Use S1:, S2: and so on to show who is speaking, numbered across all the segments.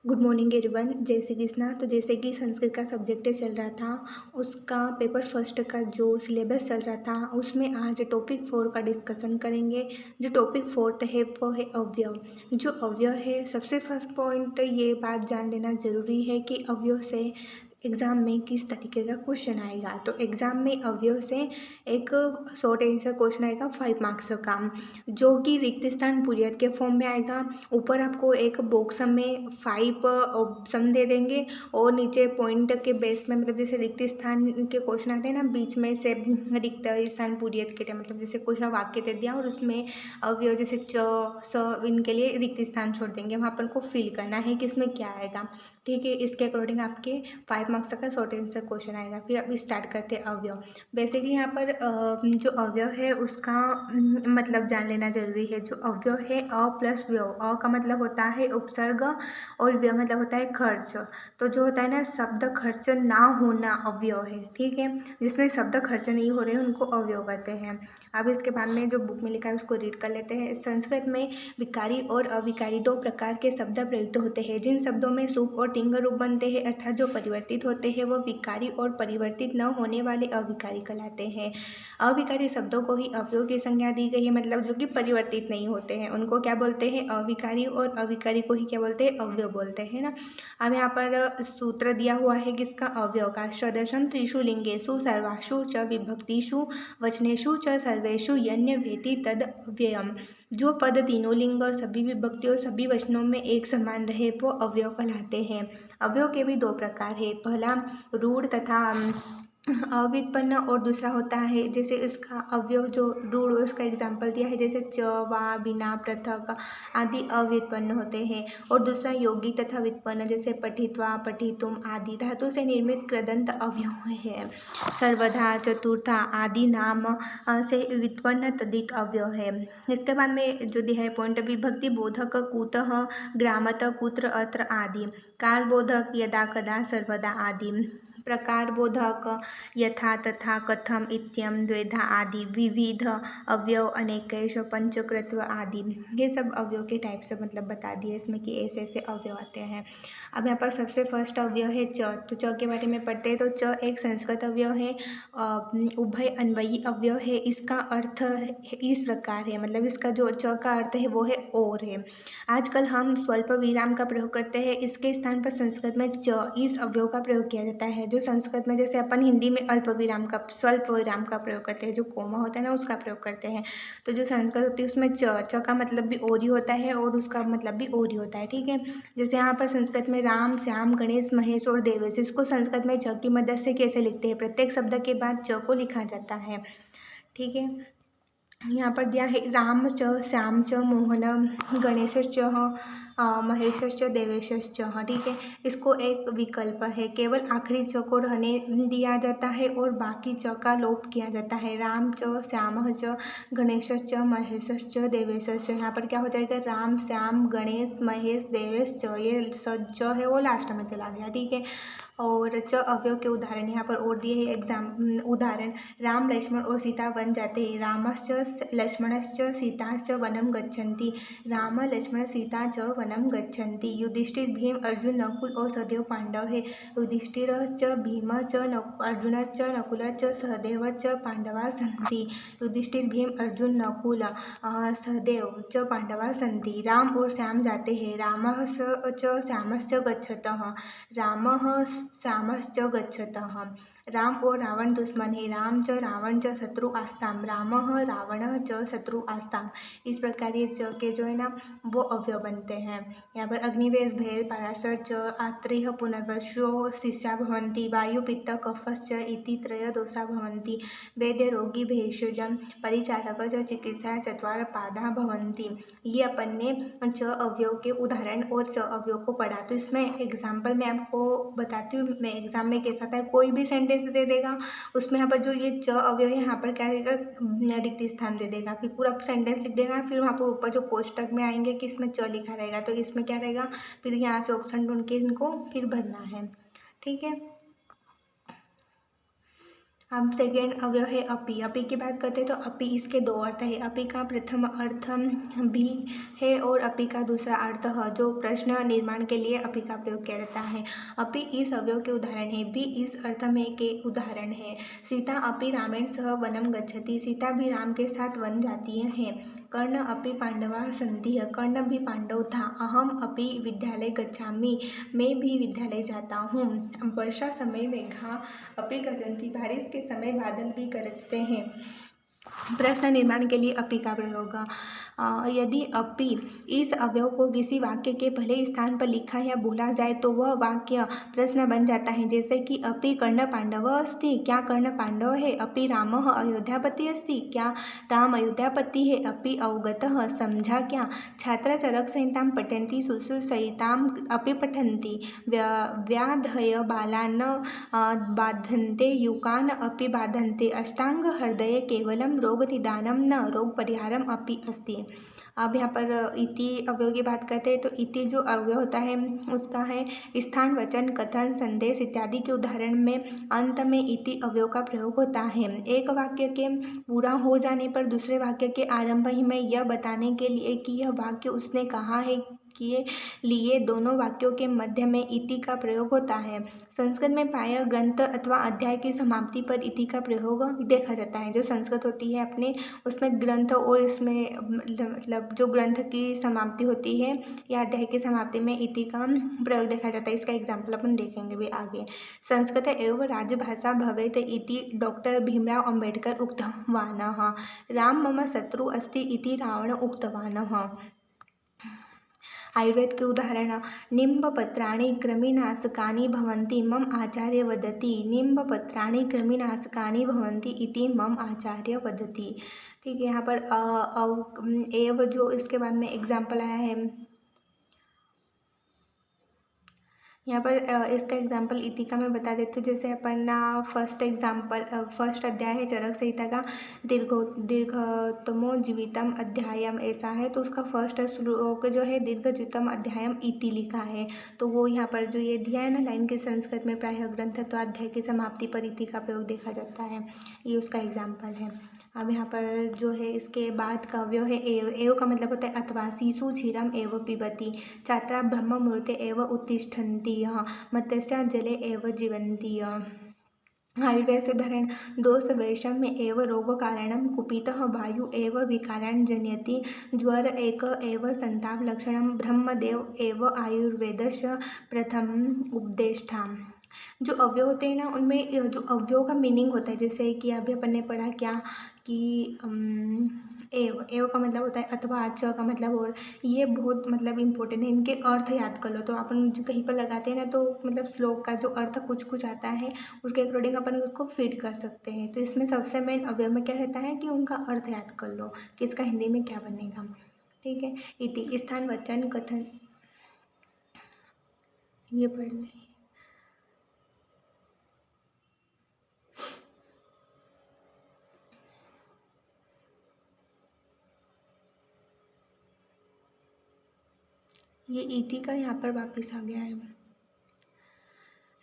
S1: Good morning everyone. जय श्री कृष्णा। तो जैसे कि संस्कृत का सब्जेक्ट चल रहा था, उसका पेपर फर्स्ट का जो सिलेबस चल रहा था उसमें आज टॉपिक 4 का डिस्कशन करेंगे। जो टॉपिक 4 है वो है अवयव। जो अवयव है, सबसे फर्स्ट पॉइंट ये बात जान लेना ज़रूरी है कि अवयव से एग्ज़ाम में किस तरीके का क्वेश्चन आएगा। तो एग्ज़ाम में अवयव से एक शॉर्ट आंसर क्वेश्चन आएगा 5 मार्क्स का, जो कि रिक्त स्थान पूर्यत के फॉर्म में आएगा। ऊपर आपको एक बॉक्स में 5 ऑप्शन दे देंगे और नीचे पॉइंट के बेस में, मतलब जैसे रिक्त स्थान के क्वेश्चन आते हैं ना, बीच में से रिक्त स्थान पूर्यत के लिए, मतलब जैसे कुछ वाक्य दे दिया और उसमें अवयव जैसे च स इनके लिए रिक्त स्थान छोड़ देंगे, वहाँ पर को फिल करना है कि इसमें क्या आएगा। ठीक है, इसके अकॉर्डिंग आपके 5 मार्क्स का शॉर्ट आंसर क्वेश्चन आएगा। फिर अब स्टार्ट करते हैं अवयव। बेसिकली यहाँ पर जो अवयव है उसका मतलब जान लेना जरूरी है। जो अवयव है अ प्लस व्यव, अ का मतलब होता है उपसर्ग और व्यय मतलब होता है खर्च। तो जो होता है ना, शब्द खर्च ना होना अवयव है। ठीक है, जिसमें शब्द खर्च नहीं हो रहे हैं उनको अवयव कहते हैं। अब इसके बाद में जो बुक में लिखा है उसको रीड कर लेते हैं। संस्कृत में विकारी और अविकारी दो प्रकार के शब्द प्रयुक्त होते हैं। जिन शब्दों में सुप और टिंग रूप बनते हैं, अर्थात जो परिवर्तित होते हैं, वो विकारी और परिवर्तित न होने वाले अविकारी कहलाते हैं। अविकारी शब्दों को ही अवयव की संज्ञा दी गई है, मतलब जो कि परिवर्तित नहीं होते हैं उनको क्या बोलते हैं, अविकारी, और अविकारी को ही क्या बोलते हैं, अवयव बोलते हैं ना। अब यहाँ पर सूत्र दिया हुआ है किसका, अवयव का। षोडशम त्रिषु लिंगेषु सर्वासु च विभक्तिषु वचनेषु च सर्वेषु यन्य भेति तद अव्ययम। जो पद तीनों लिंग, सभी विभक्तियों, सभी वचनों में एक समान रहे वो अवयव कहलाते हैं। अवयव के भी दो प्रकार है, पहला रूढ़ तथा अव्युत्पन्न, और दूसरा होता है जैसे इसका अवयव जो रूढ़, उसका एग्जाम्पल दिया है जैसे च, वा, बिना, पृथक आदि अव्युत्पन्न होते हैं। और दूसरा यौगिक तथा व्युत्पन्न, जैसे पठित्वा, पठितुम आदि धातु से निर्मित कृदंत अवयव है। सर्वधा, चतुर्था आदि नाम से व्युत्पन्न तदिक अवयव है। इसके बाद में जो दिया है पॉइंट, विभक्ति बोधक कुतः, ग्रामतः, कुत्र, अत्र आदि। काल बोधक यदा, कदा, सर्वदा आदि। प्रकार बोधक यथा, तथा, कथम, इत्यम, द्वेधा आदि। विविध अवयव, अनेकेश, पंचकृत्व आदि। ये सब अवयव के टाइप से मतलब बता दिए इसमें कि ऐसे ऐसे अवयव आते हैं। अब यहाँ पर सबसे फर्स्ट अवयव है च। तो च के बारे में पढ़ते हैं। तो च एक संस्कृत अवयव है, उभय अन्वयी अवयव है। इसका अर्थ इस प्रकार है, मतलब इसका जो च का अर्थ है वो है और है। आजकल हम स्वल्प विराम का प्रयोग करते हैं, इसके स्थान पर संस्कृत में च इस अवयव का प्रयोग किया जाता है। जो संस्कृत में जैसे अपन हिंदी में अल्प विराम का, स्वल्प विराम का प्रयोग करते हैं, जो कोमा होता है ना उसका प्रयोग करते हैं, तो जो संस्कृत होती है उसमें च का मतलब भी और ही होता है और उसका मतलब भी और ही होता है। ठीक है, जैसे यहाँ पर संस्कृत में राम, श्याम, गणेश, महेश और देवेश, इसको संस्कृत में च की मदद से कैसे लिखते हैं, प्रत्येक शब्द के बाद च को लिखा जाता है। ठीक है, यहाँ पर दिया है राम च, श्याम च, मोहन, गणेशश्च, महेशश्च, देवेशश्च। ठीक है, इसको एक विकल्प है, केवल आखिरी च को रहने दिया जाता है और बाकी च का लोप किया जाता है। राम च, श्याम च, गणेशश्च, महेशश्च, देवेशश्च। यहाँ पर क्या हो जाएगा, राम, श्याम, गणेश, महेश, देवेश, च, ये च है वो लास्ट में चला गया। ठीक है, और च अवयव के उदाहरण यहाँ पर और दिए हैं उदाहरण। राम, लक्ष्मण और सीता वन जाते हैं। रामश्च, लक्ष्मणश्च, सीताश्च वनम गच्छन्ति। राम, लक्ष्मण, सीता च वनम गच्छन्ति। युधिष्ठिर, भीम, अर्जुन, नकुल और सहदेव पांडव है। युधिष्ठिर च, भीम च, अर्जुन च, नकुल च, सहदेव च पांडवा सन्ति। युधिष्ठिर, भीम, अर्जुन, नकुल, सहदेव च पांडवा सन्ति। राम और श्याम जाते हैं। रामः च श्यामश्च गच्छतः। रामः श्यामश्च गच्छतः। राम और रावण दुश्मन है। राम च रावण च शत्रु आस्ताम। रामः रावणः च शत्रु आस्ताम। इस प्रकार ये च के जो है ना वो अवयव बनते हैं। यहाँ पर अग्निवेश, भैल, पराशर च, आत्रेय, पुनर्वसो, शिष्या भवन्ति। वायु, पित्त, कफश्च इति त्रय दोषा भवन्ति। वैद्य, रोगी, भेषजम, परिचारक च, चिकित्सा, चत्वार पादा भवन्ति। ये अपन ने च अवयव के उदाहरण और च अवयव को पढ़ा। तो इसमें एग्जाम्पल मैं आपको बताती हूँ, मैं एग्जाम में कैसा था, कोई भी सेंटेंस दे देगा, उसमें यहाँ पर जो ये च अवयव है यहाँ पर क्या रहेगा, रिक्त स्थान दे देगा, फिर पूरा सेंटेंस लिख देगा, फिर वहाँ पर ऊपर जो कोष्टक में आएंगे कि इसमें च लिखा रहेगा, तो इसमें क्या रहेगा, फिर यहाँ से ऑप्शन ढूंढ के इनको फिर भरना है। ठीक है, अब सेकेंड अवयव है अपि। अपि की बात करते हैं तो अपि इसके दो अर्थ है। अपि का प्रथम अर्थ भी है और अपि का दूसरा अर्थ है, जो प्रश्न निर्माण के लिए अपि का प्रयोग किया जाता है। अपि इस अवयव के उदाहरण है, भी इस अर्थ में के उदाहरण है। सीता अपि रामेण सह वनम गच्छति, सीता भी राम के साथ वन जाती है। कर्ण अपि पांडवाः सन्ति, कर्ण भी पांडव था। अहम अपि विद्यालय गच्छामि, मैं भी विद्यालय जाता हूँ। वर्षा समय मेघा अपि गरजन्ति, बारिश के समय बादल भी गरजते हैं। प्रश्न निर्माण के लिए अपि का प्रयोग। यदि अपि इस अवयव को किसी वाक्य के पहले स्थान पर लिखा या बोला जाए तो वह वाक्य प्रश्न बन जाता है। जैसे कि अपि कर्ण पांडव अस्ति, क्या कर्ण पांडव है। अपि रामः अयोध्यापति अस्ति, क्या राम अयोध्यापति है। अपि अवगतः, समझा क्या। छात्रा चरक संहितां पठन्ति, सुश्रुत संहिताम् अपि पठन्ति। व्याधय बालान् बाधन्ते, युकान् अपि बाधन्ते। अष्टांग हृदय केवलं रोगनिदानं न, रोगपरिहारम् अपि अस्ति। अब यहाँ पर इति अवयव की बात करते हैं तो इति जो अवयव होता है उसका है स्थान, वचन, कथन, संदेश इत्यादि के उदाहरण में अंत में इति अवयव का प्रयोग होता है। एक वाक्य के पूरा हो जाने पर दूसरे वाक्य के आरंभ ही में यह बताने के लिए कि यह वाक्य उसने कहा है के लिए दोनों वाक्यों के मध्य में इति का प्रयोग होता है। संस्कृत में प्रायः ग्रंथ अथवा अध्याय की समाप्ति पर इति का प्रयोग देखा जाता है। जो संस्कृत होती है अपने, उसमें ग्रंथ और इसमें मतलब जो ग्रंथ की समाप्ति होती है या अध्याय की समाप्ति में इति का प्रयोग देखा जाता है। इसका एग्जाम्पल अपन देखेंगे भी आगे। संस्कृत एव राजभाषा भवेत् इति डॉक्टर भीमराव अम्बेडकर उक्तवानः। राम मम शत्रु अस्ति इति रावण उक्तवानः। आयुर्वेद के उदाहरण। निम्बपत्राणि कृमिनाशकानि भवन्ति, मम आचार्य वदति। निम्बपत्राणि कृमिनाशकानि भवन्ति इति मम आचार्य वदति। ठीक है, यहाँ पर एव जो इसके बाद में एग्जाम्पल आया है, यहाँ पर इसका एग्जाम्पल इति का मैं बता देती हूँ। जैसे अपन फर्स्ट अध्याय है चरक संहिता का, दीर्घतमो जीवितम अध्यायम ऐसा है, तो उसका फर्स्ट श्लोक जो है दीर्घजीवितम अध्यायम इति लिखा है। तो वो यहाँ पर जो ये दिया है ना लाइन के, संस्कृत में प्रायः ग्रंथ तो अध्याय की समाप्ति पर इति का प्रयोग देखा जाता है। ये उसका एग्जाम्पल है। अब यहाँ पर जो है इसके बाद का अवयव है एव। एव का मतलब होता है अथवा। शिशु क्षीरम एव पिबति, छात्रा ब्रह्म मुहूर्ते एव उत्तिष्ठन्ति, मत्स्या जले एव जीवन्ति। आयुर्वेद से उदाहरण। दोष वैषम्य एव रोग कारणम, कुपितः वायु एव विकारान् जनयति, ज्वर एक एव संताप लक्षणम, ब्रह्मदेव एव आयुर्वेदस्य प्रथम उपदेष्टा। जो अवयव होते हैं ना उनमें जो अवयव का मीनिंग होता है, जैसे कि अभी अपन ने पढ़ा क्या कि एव का मतलब होता है अथवा, च का मतलब और। ये बहुत मतलब इम्पोर्टेंट है, इनके अर्थ याद कर लो। तो अपन जो कहीं पर लगाते हैं ना तो मतलब श्लोक का जो अर्थ कुछ कुछ आता है उसके अकॉर्डिंग अपन उसको फिट कर सकते हैं। तो इसमें सबसे मेन अवयव में क्या रहता है कि उनका अर्थ याद कर लो कि इसका हिंदी में क्या बनेगा। ठीक है, इति स्थान, वचन, कथन, ये पढ़ लें। ये इति का यहाँ पर वापस आ गया है।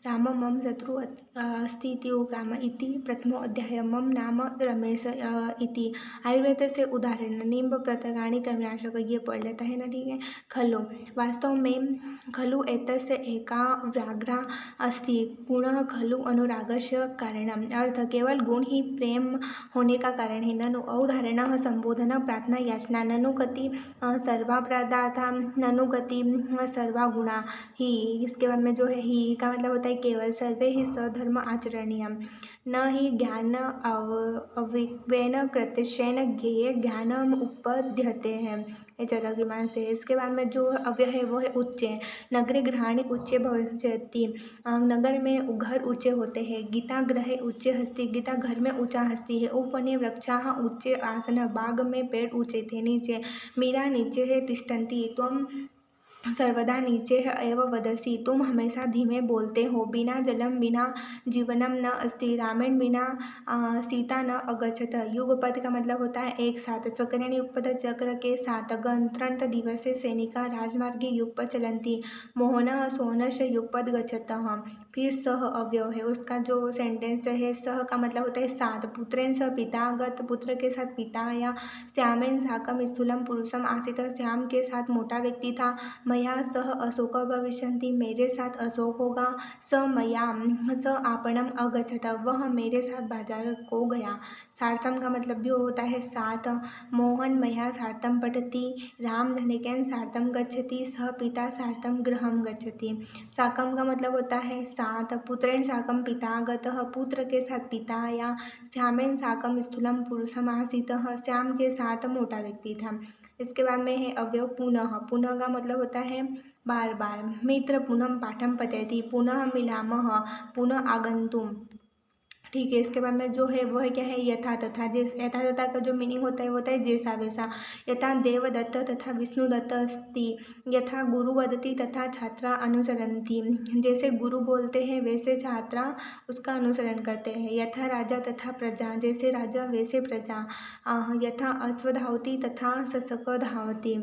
S1: राम मम शत्रु अस्ति इति राम इति प्रथमो अध्याय। मम नाम रमेश इति। आयुर्वेद से उदाहरण। निम्ब पत्राणि कृमिनाशक, ये पढ़ लेता है ना। ठीक है। खलु, वास्तव में खलु एतस्य एका व्याघ्रा अस्ति, गुणः खलु अनुरागस्य कारणम्। अर्थ, केवल गुण ही प्रेम होने का कारण है। ननु औदाहरणः संबोधन, प्रार्थना, याचना। ननु गति सर्वापराधा, ननु गति सर्वागुणा ही। इसके बाद में जो है ही का मतलब होता है केवल। सर्वे ही स्वधर्म आचरणीयम, न ही ज्ञान अविवेन कृत्येन ज्ञेय ज्ञानम उपपद्यते हैं। ये चरक विमान से। इसके बाद में जो अव्यय है वो है उच्चे। नगरे गृहाणि उच्चे भविष्यति, नगर में घर ऊंचे होते हैं। गीता गृहे उच्चे हस्ति, गीता घर में ऊंचा हस्ती है। उपवने वृक्षाः उच्चे आसन, बाग में पेड़ ऊंचे थे। नीचे, मीरा नीचे है तिष्ठन्ति, त्वं सर्वदा नीचे एव वदसि, तुम हमेशा धीमे बोलते हो। बिना जलम बिना जीवनम न अस्ति, रामेण बिना सीता न अगच्छत। युगपद का मतलब होता है एक साथ। चक्रेण युगपद, चक्र के साथ। गणतंत्र दिवसे सैनिका राजमार्गे युगपद चलन्ति, मोहनः सोनस्य युगपद गच्छतः। फिर सह अव्यव है, उसका जो सेंटेंस है, सह का मतलब होता है साथ। पुत्रेण सह पिता, गत पुत्र के साथ पिता आया। श्यामेन साकम स्थूलम पुरुषम आसीत, श्याम के साथ मोटा व्यक्ति था। मया सह अशोक भविष्यन्ति, मेरे साथ अशोक होगा। स मया स आपणम अगच्छत, वह मेरे साथ बाजार को गया। सार्थम का मतलब भी होता है साथ। मोहन मया सार्थम पठति, राम धनिकेन सार्थम गच्छति, सह पिता सार्थम गृहम गच्छति। साकम का मतलब होता है साथ। पुत्रेण साकम पिता गतः, पुत्र के साथ पिता आया। श्यामेन साकम स्थूलम पुरुषम आसीतः, श्याम के साथ मोटा व्यक्ति था। इसके बाद में है अव्यव पुनः। पुनः का मतलब होता है बार बार। मित्र पुनः पाठम पठयति, पुनः मिलामः, पुनः आगन्तुम। ठीक है, इसके बाद में जो है वह क्या है यथा तथा। यथा तथा का जो मीनिंग होता है वो होता है जैसा वैसा। यथा देवदत्त तथा विष्णुदत्त अस्ति, यथा गुरु वदति तथा छात्रा अनुसरन्ति, जैसे गुरु बोलते हैं वैसे छात्रा उसका अनुसरण करते हैं। यथा राजा तथा प्रजा, जैसे राजा वैसे प्रजा। यथा अश्व धावति तथा शशक धावति।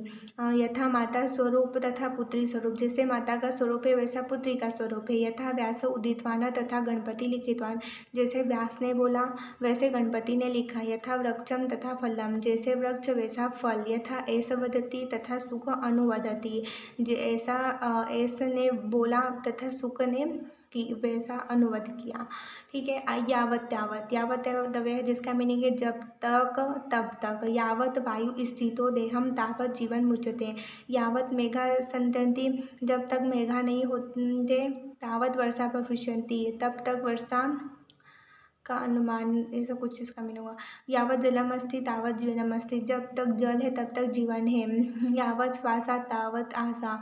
S1: यथा माता स्वरूप तथा पुत्री स्वरूप, जैसे माता का स्वरूप है वैसा पुत्री का स्वरूप है। यथा व्यास उदितवान तथा गणपति लिखितवान, जैसे व्यास ने बोला वैसे गणपति ने लिखा। यथा वृक्षम तथा फलम, जैसे वृक्ष वैसा फल। यथा ऐस वदति तथा सुख अनुवदति, ऐसा ऐस ने बोला तथा सुख ने कि वैसा अनुवाद किया। ठीक है, यावत त्यावत। यावत तव्य है जिसका मीनिंग है जब तक तब तक। यावत वायु स्थितो देहम तावत जीवन मुच्यते। यावत मेघा सन्तन्ति, जब तक मेघा नहीं होते। तावत वर्षा भविष्यन्ति, तब तक वर्षा का अनुमान, ऐसा कुछ इसका मीनिंग हुआ। यावत जलम अस्ति तावत जीवनम अस्ति, जब तक जल है तब तक जीवन है। यावत श्वासा तावत आशा,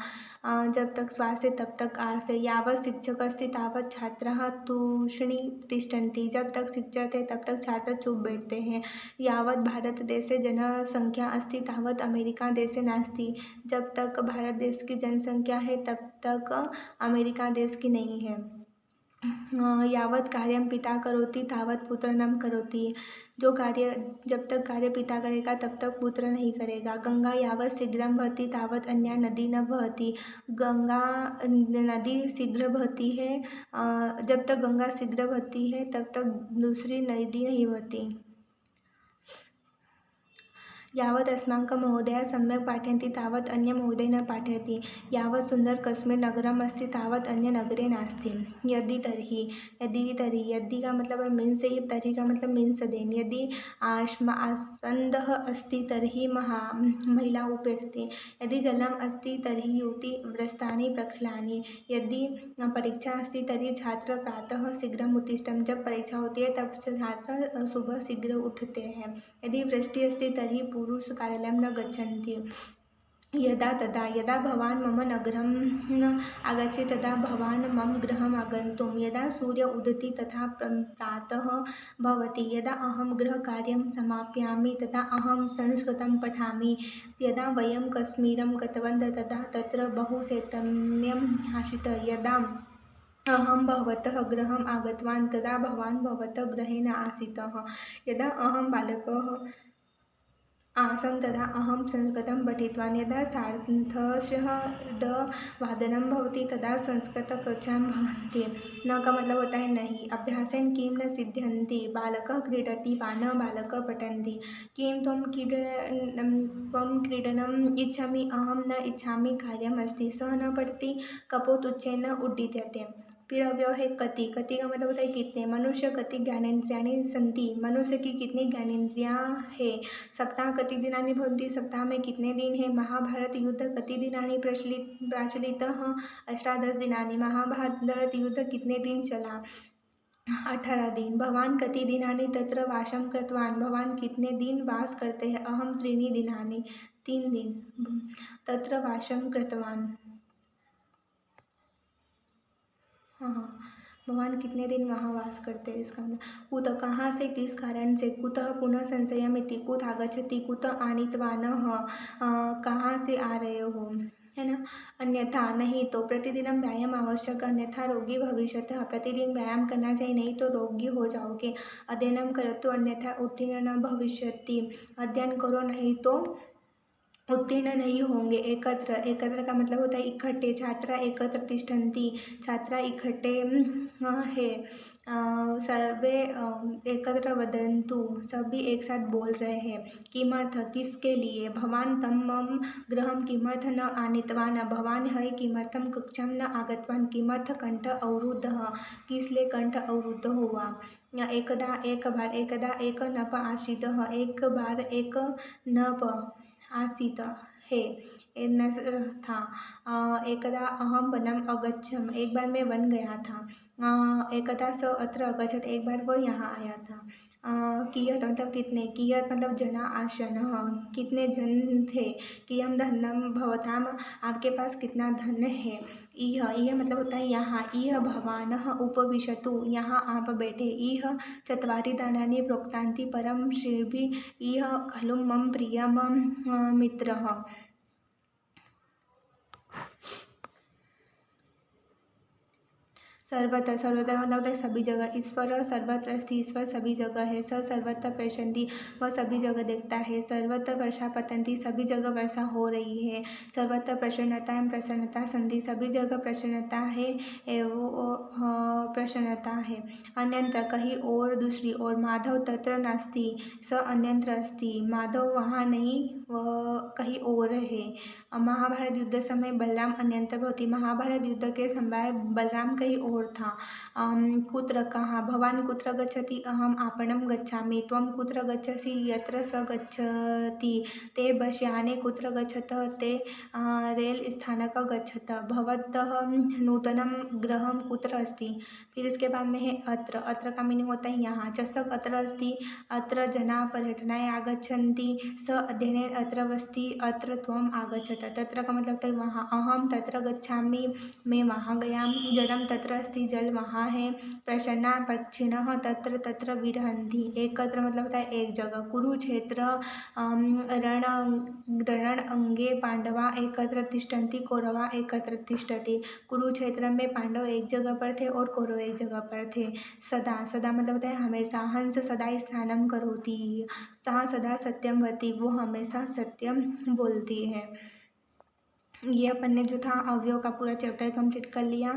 S1: जब तक श्वास है तब तक आस है। यावत शिक्षक अस्ति तावत छात्राः तूष्णी तिष्ठन्ति, जब तक शिक्षक है तब तक छात्र चुप बैठते हैं। यावत भारत देशे जनसंख्या अस्ति तावत अमेरिका देशे नास्ति, जब तक भारत देश की जनसंख्या है तब तक अमेरिका देश की नहीं है। यावत कार्यम पिता करोति तावत पुत्र न करोति, जो कार्य जब तक कार्य पिता करेगा तब तक पुत्र नहीं करेगा। गंगा यावत शीघ्रम बहती तावत अन्या नदी न बहती, गंगा नदी शीघ्र बहती है, जब तक गंगा शीघ्र बहती है तब तक दूसरी नदी नहीं बहती। यावत् अस्माकं महोदयः सम्यक् पाठयन्ति तावत् अन्य महोदय न पाठयति। यावत् सुन्दर कश्मीर नगरम अस्ति तावत् अन्य नगरे नास्ति। यदि तर्हि, यदि तर्हि, यदि का मतलब है मीन्स से, तर्हि का मतलब मीन्स देन। यदि आसन्दः अस्ति तर्हि महिला उपेक्षते। यदि जलम अस्ति तर्हि युवती वस्त्राणि प्रक्षालयति। यदि परीक्षा अस्ति तर्हि छात्र प्रातः शीघ्रम उत्तिष्ठन्, जब परीक्षा होती है तब छात्र सुबह शीघ्र उठते हैं। यदि वृष्टि अस्ति तर्हि पुरुष कार्यालयं न गच्छन्ति। यदा तदा, यदा भवान् मम नगरम् आगच्छति तदा भवान् मम गृहम् आगन्तुं। यदा सूर्य उदति तथा प्रातः भवति। यदा अहं गृहकार्यं समापयामि तदा अहं संस्कृतं पठामि। यदा वयं कश्मीरं गतवन्तः तदा तत्र बहु शैत्यम् आसीत्। यदा अहं भवतः गृहम् आगतवान् तदा भवान् भवतः गृहे न आसीतः। यदा अहं बालकः आसं तदा अहं संस्कृतं पठितवान्। यदा सार्धषड्वादनं भवति तदा संस्कृतकक्षां भवन्ति। न का मतलब होता है नहीं। अभ्यासेन किं न सिद्ध्यन्ति, बालकः क्रीडति वा न बालकः पठन्ति। किं त्वं क्रीडनम् इच्छामि, अहं न इच्छामि, कार्यम् अस्ति, सः न पठति, कपोतुच्छेन उड्डीयते। फिर अव्यव है कति। कति का मतलब होता है कितने। मनुष्य कति ज्ञानेन्द्रियाणि सन्ति, मनुष्य की कितनी ज्ञानेन्द्रियाँ है। सप्ताह कति दिनानि भवन्ति, सप्ताह में कितने दिन है। महाभारत युद्ध कति दिनानि प्रचलितः, अष्टादश दिनानि। महाभारत युद्ध कितने दिन चला, 18 दिन। भवान् कति दिनानि तत्र वासं कृतवान्, भवान् कितने दिन वास करते हैं। अहं त्रीणि दिनानि, 3 दिन तत्र वासं कृतवान्। हाँ, भगवान कितने दिन वहाँ वास करते हैं, इसका मतलब। कुतः कहाँ से, किस कारण से। कुतः पुनः संशयमिति, कुत आगच्छति, कुतः आनीतवानः, कहाँ से आ रहे हो, है ना। अन्यथा नहीं तो, प्रतिदिन व्यायाम आवश्यक, अन्यथा रोगी भविष्यतः, प्रतिदिन व्यायाम करना चाहिए नहीं तो रोगी हो जाओगे। अध्ययनं करोतु अन्यथा उत्तीर्ण न भविष्यति, अध्ययन करो नहीं तो उत्तीर्ण नहीं होंगे। एकत्र, एकत्र का मतलब होता है इकट्ठे। छात्रा एकत्र तिष्ठन्ति, छात्रा इकट्ठे है। सर्वे एकत्र वदन्तु, सभी एक साथ बोल रहे हैं। किमर्थ, किसके लिए। भवान तं मम गृहं किमर्थ न आनीतवान्, भवान है किमर्थम कक्षां न आगतवान्। किमर्थ कंठ अवरुद्धः, किस लिए कंठ अवरुद्ध हुआ। एकदा एक बार, एकदा एक नप आसीत्, एक बार एक नप आसीत् है, था। एकदा अहम वनम अगच्छम, एक बार मैं वन गया था। एकदा स अत्र अगच्छत्, एक बार वह यहाँ आया था। कियत् मतलब कितने, कियत् मतलब जना आसन, कितने जन थे। कियम धनम भवताम, आपके पास कितना धन है। इह मतलब होता है यहाँ। इह भवानः उपविशतु, यहाँ आप बैठे। इह चत्वारि दानानि प्रोक्तान्ति परम श्रीभिः, इह खलु मम प्रियम मित्रः। सर्वत्र, सर्वत्र मतलब होता है सभी जगह। ईश्वर सर्वत्र अस्ति, ईश्वर सभी जगह है। स सर्वत्र पश्यन्ति, वह सभी जगह देखता है। सर्वत्र वर्षा पतन्ति, सभी जगह वर्षा हो रही है। सर्वत्र प्रसन्नतां प्रसन्नता सन्ति, सभी जगह प्रसन्नता है एवं प्रसन्नता है। अन्यत्र कहीं और, दूसरी ओर। माधव तत्र नास्ति, स अन्यत्र अस्ति, माधव वहाँ नहीं, वह कहीं और है। महाभारत युद्ध समय बलराम अन्यत्र भवति, महाभारत युद्ध के समय बलराम कहीं और था। कुत्र कहाँ। भवान कुत्र गच्छति, अहम आपणं गच्छामि। त्वं कुत्र गच्छसि, यत्र स गच्छति। ते बसयाने कुत्र गच्छत, ते रेल स्थानक गच्छत। भवतः नूतनं गृहं कुत्र अस्ति। फिर इसके बाद में है अत्र, अत्र का मीनिंग होता है यहाँ। चषक अत्र अस्ति, अत्र जना पर्यटनाय आगच्छन्ति। स अध्ययने अत्र वसति, अत्र त्वम आगच्छत। तत्र का मतलब होता है वहाँ। अहम तत्र गच्छामि, मैं वहाँ गया। जलम तत्र अस्ति, जल वहाँ है। प्रसन्ना पक्षिणः तत्र तत्र विहरन्ति, एकत्र मतलब होता है एक जगह। कुरुक्षेत्र रण अंगे पांडवा एकत्र तिष्ठन्ति, कौरवा एकत्र तिष्ठति। कुरुक्षेत्र में पांडव एक जगह पर थे और कौरव एक जगह पर थे। सदा, सदा मतलब होता है हमेशा। हंस सदा स्नानं करोति, सा सदा सत्यम वती, वो हमेशा सत्यम बोलती है। ये अपन ने जो था अवयव का पूरा चैप्टर कंप्लीट कर लिया।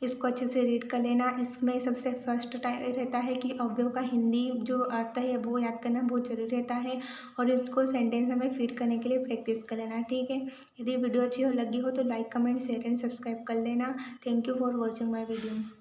S1: इसको अच्छे से रीड कर लेना। इसमें सबसे फर्स्ट टाइम रहता है कि अवयव का हिंदी जो अर्थ है वो याद करना बहुत जरूरी रहता है, और इसको सेंटेंस में फिट करने के लिए प्रैक्टिस कर लेना, ठीक है। यदि वीडियो अच्छी हो लगी हो तो like comment share and subscribe कर लेना। Thank you for watching my video.